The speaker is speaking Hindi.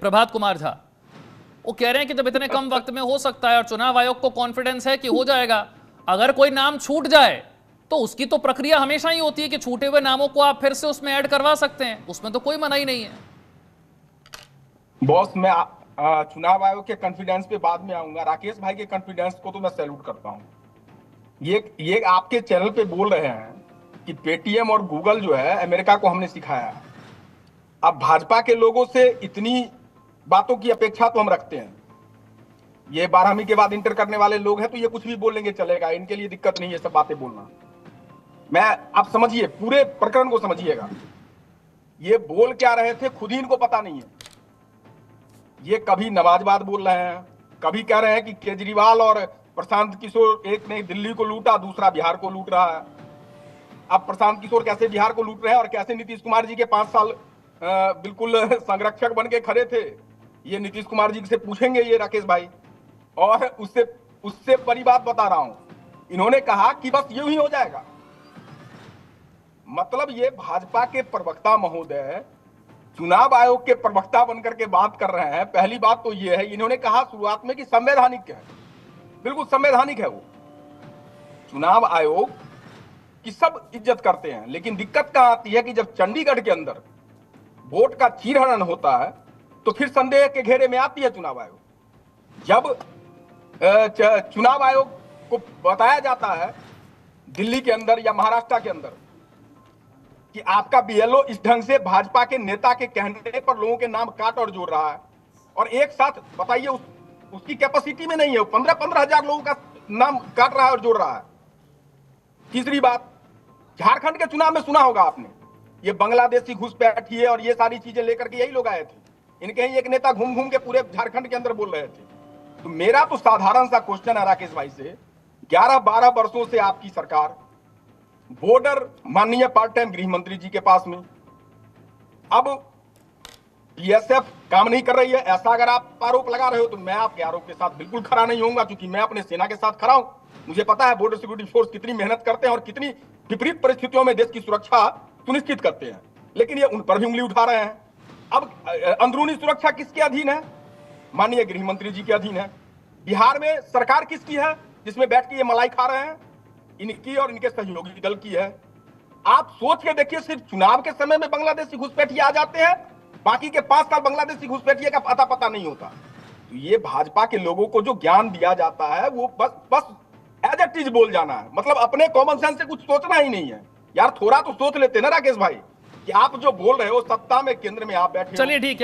प्रभात कुमार झा, वो कह रहे हैं कि जब इतने कम वक्त में हो सकता है और चुनाव आयोग को कॉन्फिडेंस है कि हो जाएगा, अगर कोई नाम छूट जाए तो उसकी तो प्रक्रिया हमेशा ही होती है कि छूटे हुए नामों को आप फिर से उसमें ऐड करवा सकते हैं, उसमें तो कोई मनाही नहीं है। बॉस, मैं चुनाव आयोग के कॉन्फिडेंस पे बाद में आऊंगा। राकेश भाई के कॉन्फिडेंस को तो मैं सैल्यूट करता हूं। ये आपके चैनल पे बोल रहे हैं कि पेटीएम और गूगल जो है अमेरिका को हमने सिखाया है। अब भाजपा के लोगों से इतनी बातों की अपेक्षा तो हम रखते हैं। ये 12वीं के बाद इंटर करने वाले लोग हैं तो ये कुछ भी बोलेंगे चलेगा, इनके लिए दिक्कत नहीं है सब बातें बोलना। मैं आप समझिए, पूरे प्रकरण को समझिएगा। ये बोल क्या रहे थे खुद ही इनको पता नहीं है। ये कभी नमाजबाद बोल रहे हैं, कभी कह रहे हैं कि केजरीवाल और प्रशांत किशोर, एक ने दिल्ली को लूटा दूसरा बिहार को लूट रहा है। अब प्रशांत किशोर कैसे बिहार को लूट रहे हैं और कैसे नीतीश कुमार जी के 5 साल बिल्कुल संरक्षक बन के खड़े थे, ये नीतीश कुमार जी से पूछेंगे ये राकेश भाई। और उससे बड़ी बात बता रहा हूं, इन्होंने कहा कि बस यूं ही हो जाएगा। मतलब ये भाजपा के प्रवक्ता महोदय चुनाव आयोग के प्रवक्ता बनकर के बात कर रहे हैं। पहली बात तो ये है, इन्होंने कहा शुरुआत में कि संवैधानिक है, बिल्कुल संवैधानिक है वो। चुनाव आयोग की सब इज्जत करते हैं, लेकिन दिक्कत कहां आती है कि जब चंडीगढ़ के अंदर वोट का चीरहरण होता है तो फिर संदेह के घेरे में आती है चुनाव आयोग। जब चुनाव आयोग को बताया जाता है दिल्ली के अंदर या महाराष्ट्र के अंदर कि आपका बीएलओ इस ढंग से भाजपा के नेता के कहने पर लोगों के नाम काट और जोड़ रहा है, और एक साथ बताइए उसकी कैपेसिटी में नहीं है, 15-15 हजार लोगों का नाम काट रहा है और जोड़ रहा है। तीसरी बात, झारखंड के चुनाव में सुना होगा आपने, ये बांग्लादेशी घुसपैठी है और ये सारी चीजें लेकर के यही लोग आए थे। इनके ही एक नेता घूम घूम के पूरे झारखंड के अंदर बोल रहे थे। तो मेरा तो साधारण सा क्वेश्चन है राकेश भाई से, 11-12 वर्षों से आपकी सरकार, बॉर्डर माननीय पार्ट टाइम गृह मंत्री जी के पास में, अब बीएसएफ काम नहीं कर रही है, ऐसा अगर आप आरोप लगा रहे हो तो मैं आपके आरोप के साथ बिल्कुल खड़ा नहीं होऊंगा, क्योंकि मैं अपने सेना के साथ खड़ा हूं। मुझे पता है बॉर्डर सिक्योरिटी फोर्स कितनी मेहनत करते हैं और कितनी विपरीत परिस्थितियों में देश की सुरक्षा सुनिश्चित करते हैं, लेकिन ये उन पर भी उंगली उठा रहे हैं। अब अंदरूनी सुरक्षा किसके अधीन है? माननीय गृह मंत्री जी के अधीन है। बिहार में सरकार किसकी है जिसमें बैठ के ये मलाई खा रहे हैं? इनकी और इनके सहयोगी दल की है। आप सोच के देखिए, सिर्फ चुनाव के समय में बांग्लादेशी घुसपैठिए आ जाते हैं, बाकी के 5 साल बांग्लादेशी घुसपैठिए का पता नहीं होता। तो ये भाजपा के लोगों को जो ज्ञान दिया जाता है वो बस एज इट इज बोल जाना है, मतलब अपने कॉमन सेंस से कुछ सोचना ही नहीं है। यार थोड़ा तो सोच लेते ना राकेश भाई, कि आप जो बोल रहे हो सत्ता में केंद्र में आप बैठे हो। चलिए ठीक है।